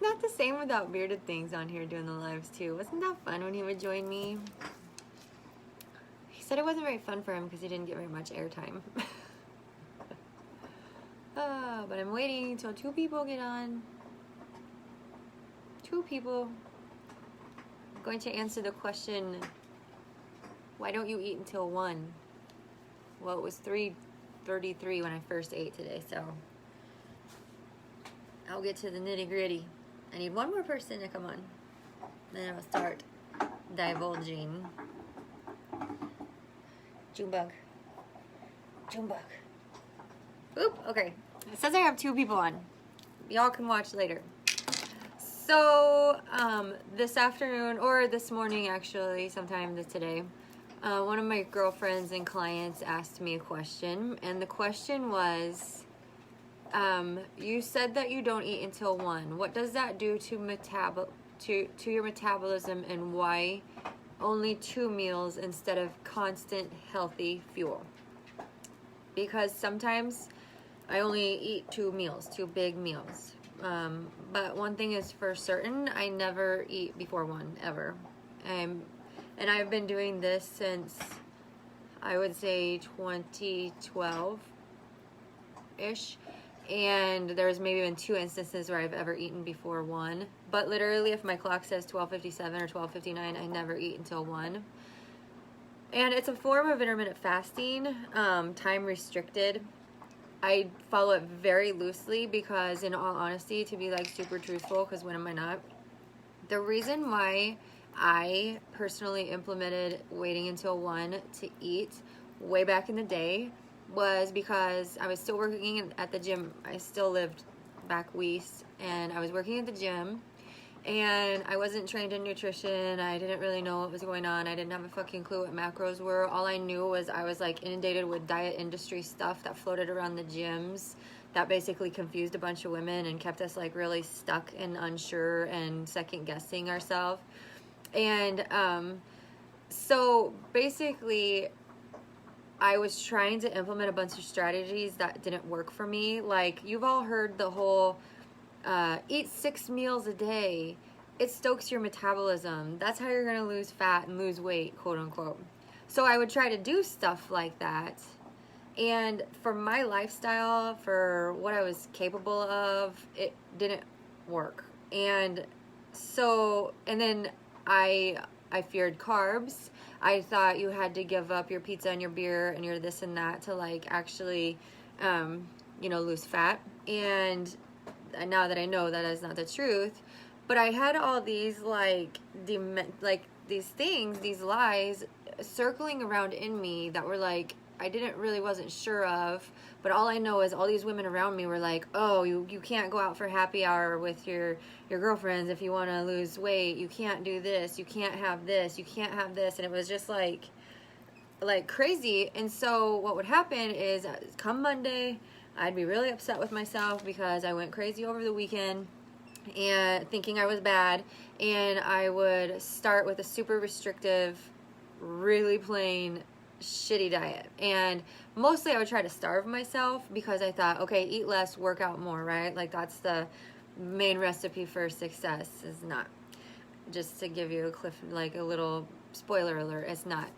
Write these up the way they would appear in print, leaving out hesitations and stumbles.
It's not the same without Bearded Things on here doing the lives too. Wasn't that fun when he would join me? He said it wasn't very fun for him because he didn't get very much airtime. But I'm waiting until 2 people get on. 2 people. I'm going to answer the question, why don't you eat until 1? Well, it was 3:33 when I first ate today, so I'll get to the nitty-gritty. I need 1 more person to come on. Then I'll start divulging. Junebug. Junebug. Oop, okay. It says I have 2 people on. Y'all can watch later. So, this afternoon, or this morning actually, sometime today, one of my girlfriends and clients asked me a question, and the question was, you said that you don't eat until 1. What does that do to your metabolism, and why only 2 meals instead of constant healthy fuel? Because sometimes I only eat 2 meals, 2 big meals. But one thing is for certain, I never eat before 1, ever. And I've been doing this since, I would say, 2012-ish. And there's maybe been 2 instances where I've ever eaten before 1. But literally, if my clock says 12:57 or 12:59, I never eat until 1. And it's a form of intermittent fasting, time restricted. I follow it very loosely because, in all honesty, to be like super truthful, because when am I not? The reason why I personally implemented waiting until 1 to eat way back in the day was because I was still working at the gym. I still lived back west, and I was working at the gym, and I wasn't trained in nutrition. I didn't really know what was going on. I didn't have a fucking clue what macros were. All I knew was I was like inundated with diet industry stuff that floated around the gyms that basically confused a bunch of women and kept us like really stuck and unsure and second guessing ourselves. And so basically I was trying to implement a bunch of strategies that didn't work for me. Like, you've all heard the whole eat 6 meals a day. It stokes your metabolism. That's how you're gonna lose fat and lose weight, quote unquote. So I would try to do stuff like that. And for my lifestyle, for what I was capable of, it didn't work. And so, and then I feared carbs. I thought you had to give up your pizza and your beer and your this and that to like actually, lose fat. And now that I know that is not the truth, but I had all these these things, these lies circling around in me that were like, wasn't sure of, but all I know is all these women around me were like, oh, you can't go out for happy hour with your girlfriends if you want to lose weight. You can't do this. You can't have this. You can't have this. And it was just like crazy. And so what would happen is come Monday, I'd be really upset with myself because I went crazy over the weekend and thinking I was bad. And I would start with a super restrictive, really plain, shitty diet. And mostly I would try to starve myself because I thought, okay, eat less, work out more, right? Like, that's the main recipe for success. Is not. Just to give you a little spoiler alert, it's not.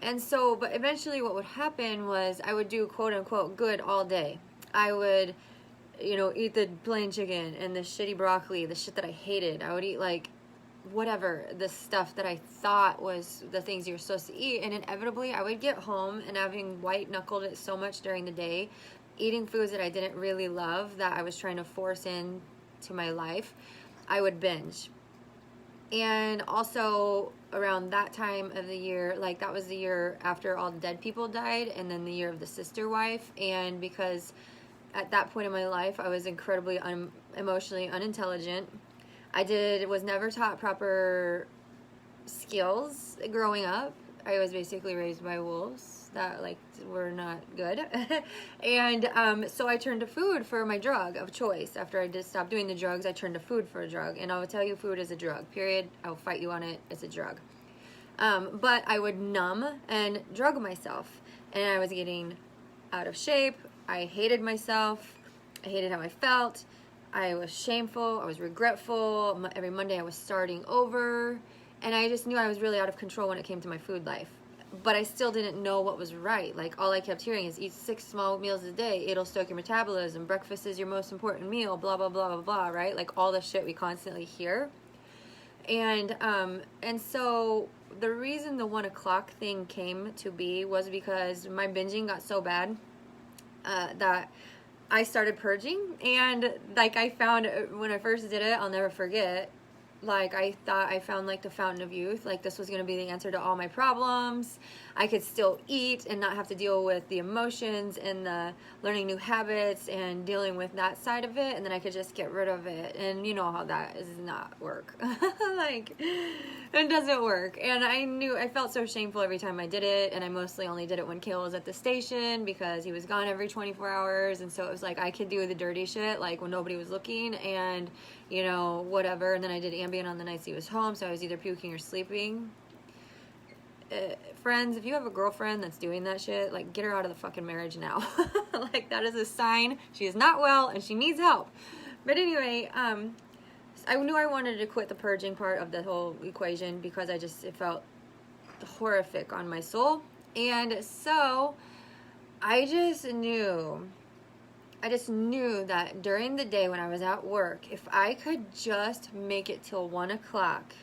And so, but eventually what would happen was I would do quote unquote good all day. I would, eat the plain chicken and the shitty broccoli, the shit that I hated. I would eat like whatever, the stuff that I thought was the things you're supposed to eat. And inevitably I would get home, and having white knuckled it so much during the day, eating foods that I didn't really love, that I was trying to force into my life, I would binge. And also around that time of the year, like that was the year after all the dead people died, and then the year of the sister wife. And because at that point in my life I was incredibly emotionally unintelligent, was never taught proper skills growing up. I was basically raised by wolves that were not good. And so I turned to food for my drug of choice. After I did stop doing the drugs, I turned to food for a drug. And I will tell you, food is a drug, period. I will fight you on it. It's a drug. But I would numb and drug myself. And I was getting out of shape. I hated myself. I hated how I felt. I was shameful, I was regretful. Every Monday I was starting over, and I just knew I was really out of control when it came to my food life. But I still didn't know what was right. Like, all I kept hearing is eat 6 small meals a day, it'll stoke your metabolism, breakfast is your most important meal, blah, blah, blah, blah, blah, right? Like, all the shit we constantly hear. And so the reason the 1 o'clock thing came to be was because my binging got so bad that I started purging. And like, I found, when I first did it, I'll never forget, like, I thought I found like the fountain of youth. Like, this was going to be the answer to all my problems. I could still eat and not have to deal with the emotions and the learning new habits and dealing with that side of it, and then I could just get rid of it. And you know how that does not work. Like, it doesn't work. And I felt so shameful every time I did it, and I mostly only did it when Kale was at the station because he was gone every 24 hours, and so it was like I could do the dirty shit like when nobody was looking, and you know, whatever. And then I did Ambien on the nights he was home, so I was either puking or sleeping. Friends, if you have a girlfriend that's doing that shit, like, get her out of the fucking marriage now. Like, that is a sign she is not well and she needs help. But anyway, I knew I wanted to quit the purging part of the whole equation because it felt horrific on my soul. And so I just knew that during the day when I was at work, if I could just make it till 1 o'clock,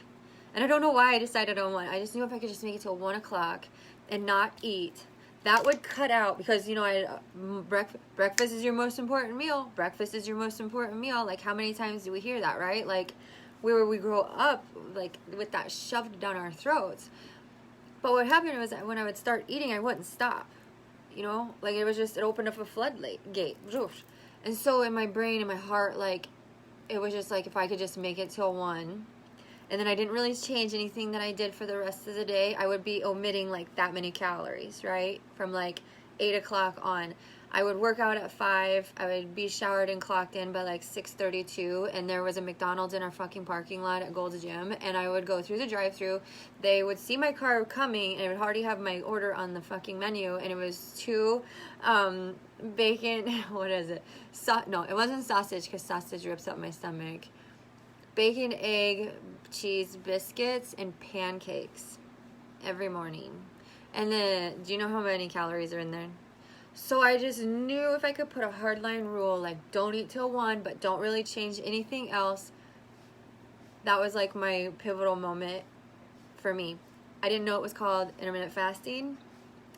and I don't know why I decided on 1, I just knew if I could just make it till 1 o'clock and not eat, that would cut out, because, you know, breakfast is your most important meal. Breakfast is your most important meal. Like, how many times do we hear that, right? Like, where we grow up, like, with that shoved down our throats. But what happened was that when I would start eating, I wouldn't stop. You know, like, it opened up a floodgate. And so in my brain and my heart, like, it was just like, if I could just make it till 1, and then I didn't really change anything that I did for the rest of the day, I would be omitting like that many calories, right? From like 8 o'clock on. I would work out at 5. I would be showered and clocked in by like 6:32, and there was a McDonald's in our fucking parking lot at Gold's Gym, and I would go through the drive-thru. They would see my car coming, and I would already have my order on the fucking menu, and it was 2 bacon, what is it? No, it wasn't sausage, because sausage rips up my stomach. Bacon, egg, cheese, biscuits, and pancakes every morning. And then, do you know how many calories are in there? So I just knew if I could put a hardline rule, like, don't eat till 1, but don't really change anything else. That was like my pivotal moment for me. I didn't know it was called intermittent fasting.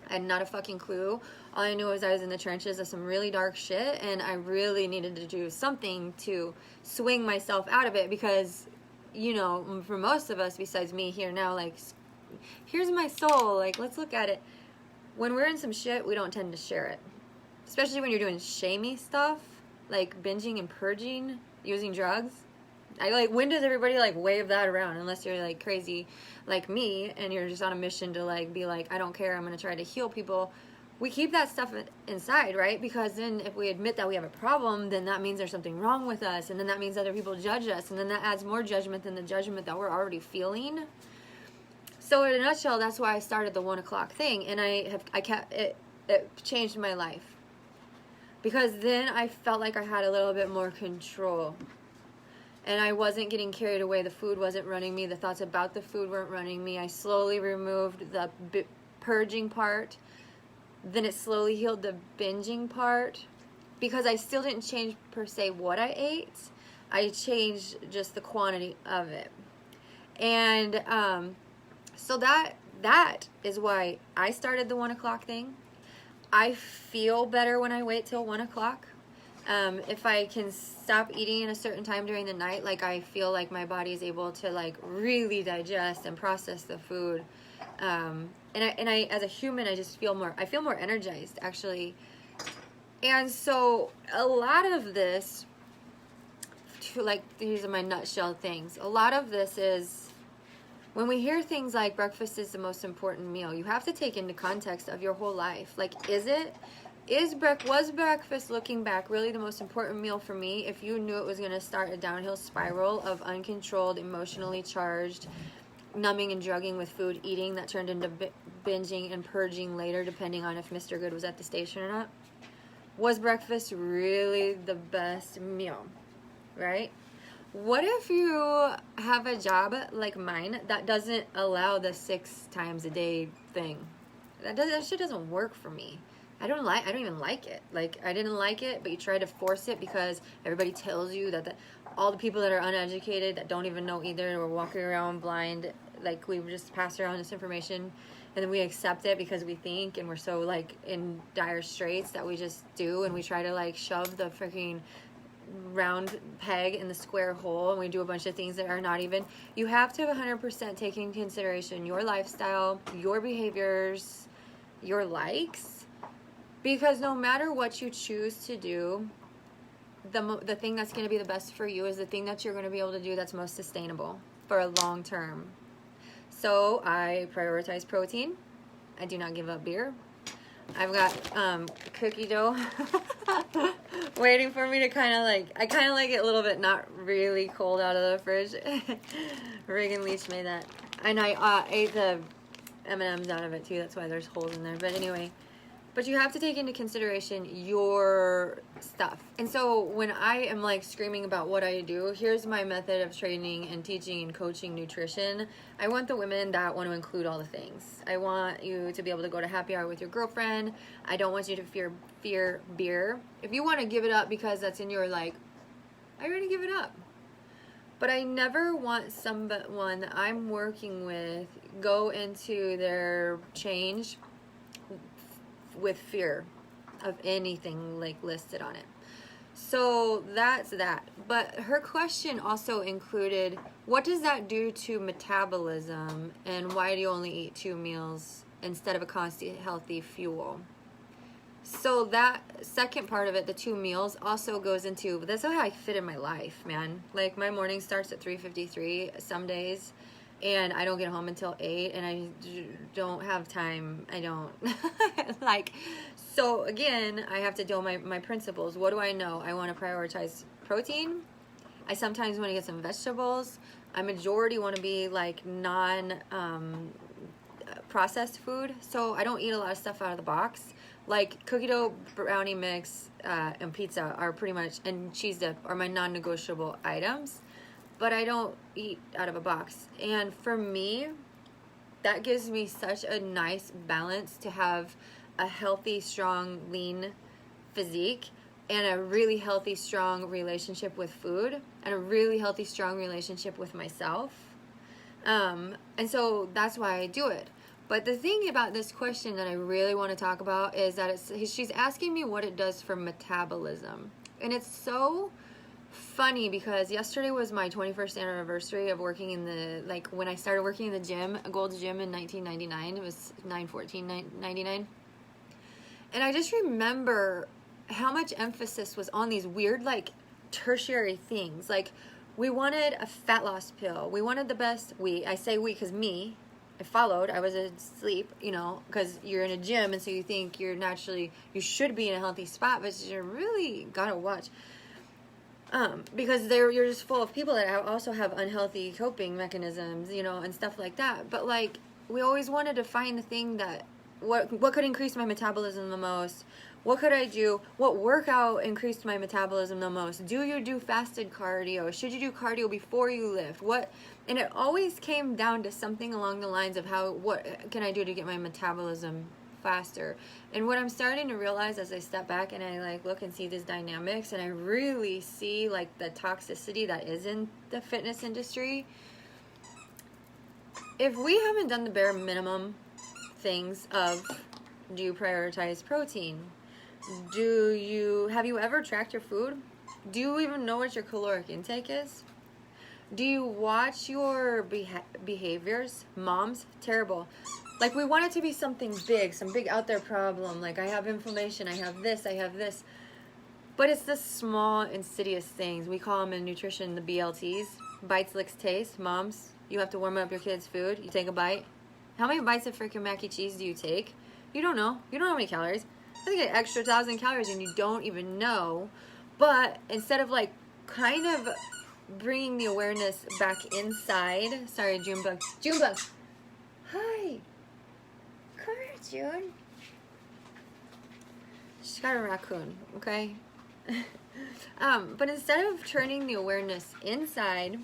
I had not a fucking clue. All I knew was I was in the trenches of some really dark shit, and I really needed to do something to swing myself out of it, because, you know, for most of us, besides me here now, like, here's my soul, like, let's look at it. When we're in some shit, we don't tend to share it. Especially when you're doing shamey stuff, like binging and purging, using drugs. When does everybody, like, wave that around? Unless you're, like, crazy like me, and you're just on a mission to, like, be like, I don't care, I'm going to try to heal people. We keep that stuff inside, right? Because then if we admit that we have a problem, then that means there's something wrong with us, and then that means other people judge us, and then that adds more judgment than the judgment that we're already feeling. So in a nutshell, that's why I started the 1 o'clock thing, and I kept it changed my life. Because then I felt like I had a little bit more control. And I wasn't getting carried away. The food wasn't running me. The thoughts about the food weren't running me. I slowly removed the purging part. Then it slowly healed the binging part. Because I still didn't change, per se, what I ate. I changed just the quantity of it. And so that is why I started the 1 o'clock thing. I feel better when I wait till 1 o'clock. If I can stop eating at a certain time during the night, like, I feel like my body is able to, like, really digest and process the food. And I, as a human, I feel more energized, actually. And so a lot of this, like, these are my nutshell things. A lot of this is, when we hear things like breakfast is the most important meal, you have to take into context of your whole life. Like, was breakfast, looking back, really the most important meal for me if you knew it was going to start a downhill spiral of uncontrolled, emotionally charged, numbing and drugging with food eating that turned into binging and purging later, depending on if Mr. Good was at the station or not? Was breakfast really the best meal? right? What if you have a job like mine that doesn't allow the 6 times a day thing? That shit doesn't work for me. I don't even like it. Like, I didn't like it, but you try to force it because everybody tells you that all the people that are uneducated, that don't even know either, we're walking around blind, like, we just pass around this information, and then we accept it because we think, and we're so, like, in dire straits that we just do, and we try to, like, shove the freaking round peg in the square hole, and we do a bunch of things that are not even. You have to 100% take into consideration your lifestyle, your behaviors, your likes, because no matter what you choose to do, the thing that's going to be the best for you is the thing that you're going to be able to do that's most sustainable for a long term. So I prioritize protein. I do not give up beer. I've got cookie dough waiting for me to kind of like, I kind of like it a little bit not really cold out of the fridge. Reagan Leach made that. And I ate the M&Ms out of it too. That's why there's holes in there. But anyway, but you have to take into consideration your stuff. And so when I am like screaming about what I do, here's my method of training and teaching and coaching nutrition. I want the women that want to include all the things. I want you to be able to go to happy hour with your girlfriend. I don't want you to fear beer. If you want to give it up because that's in your, like, I already give it up. But I never want someone that I'm working with go into their change with fear of anything like listed on it. So that's that. But her question also included, what does that do to metabolism, and why do you only eat 2 meals instead of a constant healthy fuel? So that second part of it, the 2 meals, also goes into, that's how I fit in my life, man. Like, my morning starts at 3:53 some days, and I don't get home until 8, and I don't have time. I don't. Like, so again, I have to do my principles. What do I know? I want to prioritize protein. I sometimes want to get some vegetables. I majority want to be like non-processed food. So I don't eat a lot of stuff out of the box. Like cookie dough, brownie mix, and pizza are pretty much, and cheese dip are my non-negotiable items. But I don't eat out of a box. And for me, that gives me such a nice balance to have a healthy, strong, lean physique, and a really healthy, strong relationship with food, and a really healthy, strong relationship with myself. And so that's why I do it. But the thing about this question that I really want to talk about is that she's asking me what it does for metabolism. And it's so funny because yesterday was my 21st anniversary of working in the, like, when I started working in the gym, a Gold's Gym in 1999. It was 9/14/99. And I just remember how much emphasis was on these weird, like, tertiary things. Like, we wanted a fat loss pill. We wanted the best, I say we because me, I followed. I was asleep, you know, because you're in a gym, and so you think you should be in a healthy spot, but you really gotta watch. Because you're just full of people that also have unhealthy coping mechanisms, you know, and stuff like that. But like, we always wanted to find the thing that, what could increase my metabolism the most? What could I do? What workout increased my metabolism the most? Do you do fasted cardio? Should you do cardio before you lift? And it always came down to something along the lines of what can I do to get my metabolism faster? And what I'm starting to realize as I step back and I like look and see these dynamics, and I really see like the toxicity that is in the fitness industry. If we haven't done the bare minimum things of, do you prioritize protein? Have you ever tracked your food? Do you even know what your caloric intake is? Do you watch your behaviors? Moms, terrible. Like, we want it to be something big, some big out there problem. Like, I have inflammation, I have this. But it's the small, insidious things. We call them in nutrition the BLTs. Bites, licks, taste. Moms, you have to warm up your kids' food. You take a bite. How many bites of freaking mac and cheese do you take? You don't know. You don't know how many calories. I think an extra 1,000 calories and you don't even know. But instead of like kind of bringing the awareness back inside. Sorry, Junebug. Junebug! Hi! Come here, June. She's got a raccoon, okay? But instead of turning the awareness inside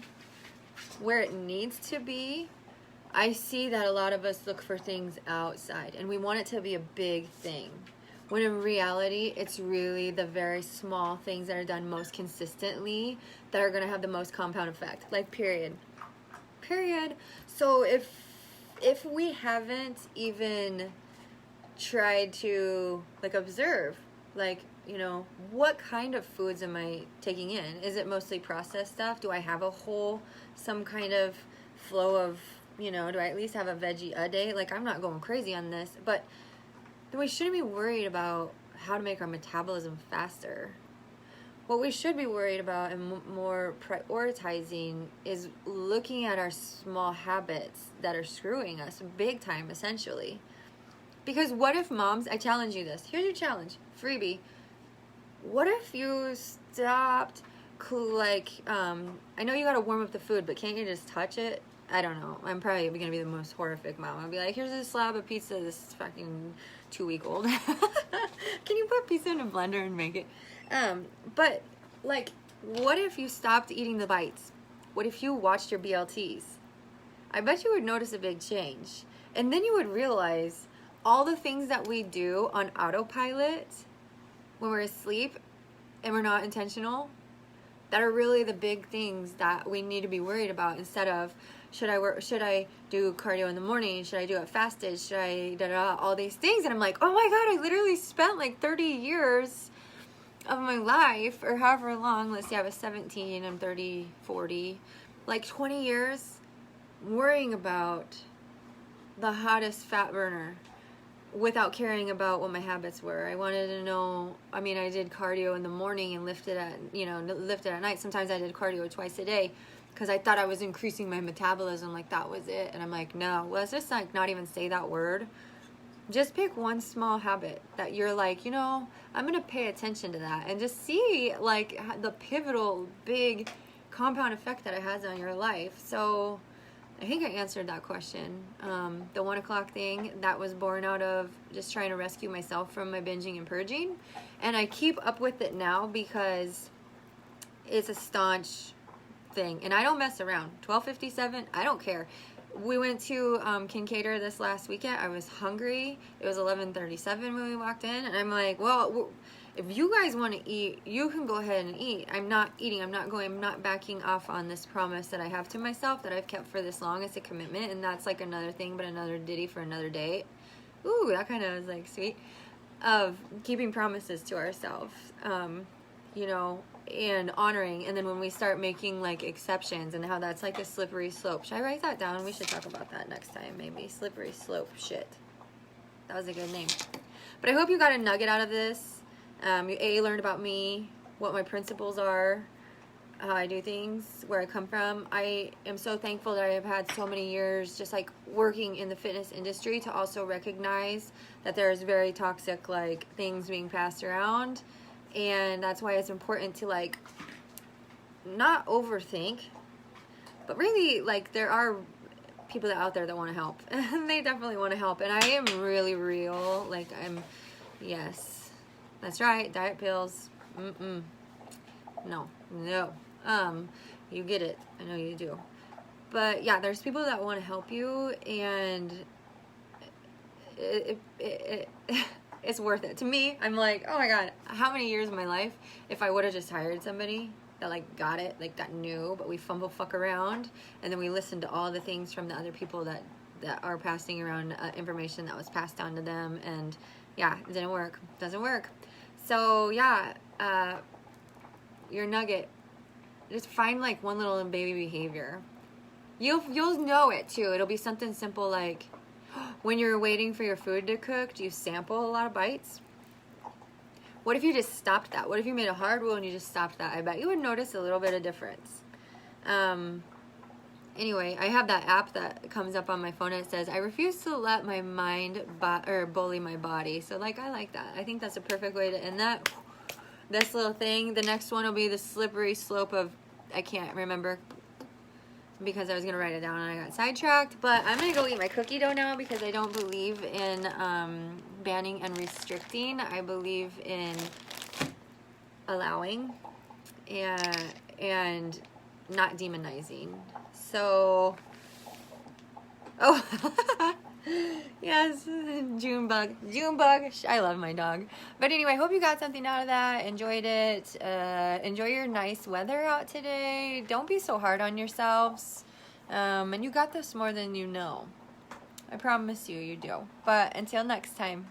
where it needs to be, I see that a lot of us look for things outside and we want it to be a big thing. When in reality, it's really the very small things that are done most consistently that are going to have the most compound effect. Like period. So if we haven't even tried to like observe, like, you know, what kind of foods am I taking in? Is it mostly processed stuff? Do I have some kind of flow of, you know, do I at least have a veggie a day? Like, I'm not going crazy on this, but then we shouldn't be worried about how to make our metabolism faster. What we should be worried about and more prioritizing is looking at our small habits that are screwing us big time, essentially. Because what if moms, I challenge you this. Here's your challenge, freebie. What if you stopped, like, I know you gotta warm up the food, but can't you just touch it? I don't know. I'm probably gonna be the most horrific mom. I'll be like, here's a slab of pizza. This is fucking 2-week-old. Can you put pizza in a blender and make it? But like, what if you stopped eating the bites? What if you watched your BLTs? I bet you would notice a big change. And then you would realize all the things that we do on autopilot when we're asleep and we're not intentional, that are really the big things that we need to be worried about, instead of should I do cardio in the morning? Should I do it fasted? Should I all these things? And I'm like, oh my God, I literally spent like 30 years of my life, or however long, let's see, I was 17, I'm 30, 40, like 20 years worrying about the hottest fat burner without caring about what my habits were. I wanted to know, I mean, I did cardio in the morning and lifted at night. Sometimes I did cardio twice a day because I thought I was increasing my metabolism, like that was it. And I'm like, no, let's just like not even say that word. Just pick one small habit that you're like, you know, I'm going to pay attention to that, and just see like the pivotal big compound effect that it has on your life. So I think I answered that question. The 1 o'clock thing, that was born out of just trying to rescue myself from my binging and purging. And I keep up with it now because it's a staunch thing. And I don't mess around. 12:57, I don't care. We went to Kincaidor this last weekend. I was hungry. It was 11:37 when we walked in. And I'm like, well, if you guys want to eat, you can go ahead and eat. I'm not eating. I'm not backing off on this promise that I have to myself that I've kept for this long. It's a commitment, and that's like another thing, but another ditty for another day. Ooh, that kind of was like sweet. Of keeping promises to ourselves, you know, and honoring. And then when we start making like exceptions, and how that's like a slippery slope. Should I write that down? We should talk about that next time, maybe. Slippery slope shit. That was a good name. But I hope you got a nugget out of this. You learned about me, what my principles are, how I do things, where I come from. I am so thankful that I have had so many years just like working in the fitness industry to also recognize that there's very toxic like things being passed around. And that's why it's important to like not overthink, but really like there are people out there that want to help, and they definitely want to help. And I am really real. Like yes. That's right, diet pills. No. You get it. I know you do. But yeah, there's people that want to help you, and it's worth it. To me, I'm like, oh my God, how many years of my life, if I would have just hired somebody that like got it, like that knew, but we fuck around, and then we listened to all the things from the other people that are passing around information that was passed down to them, and yeah, it didn't work. Doesn't work. So yeah, your nugget, just find like one little baby behavior. You'll know it too. It'll be something simple like, when you're waiting for your food to cook, do you sample a lot of bites? What if you just stopped that? What if you made a hard rule and you just stopped that? I bet you would notice a little bit of difference. Anyway, I have that app that comes up on my phone, and it says, I refuse to let my mind bully my body. So like, I like that. I think that's a perfect way to end that. This little thing. The next one will be the slippery slope of, I can't remember because I was going to write it down and I got sidetracked. But I'm going to go eat my cookie dough now because I don't believe in banning and restricting. I believe in allowing and not demonizing. So, oh, yes, Junebug. I love my dog. But anyway, I hope you got something out of that. Enjoyed it. Enjoy your nice weather out today. Don't be so hard on yourselves. And you got this more than you know. I promise you, you do. But until next time.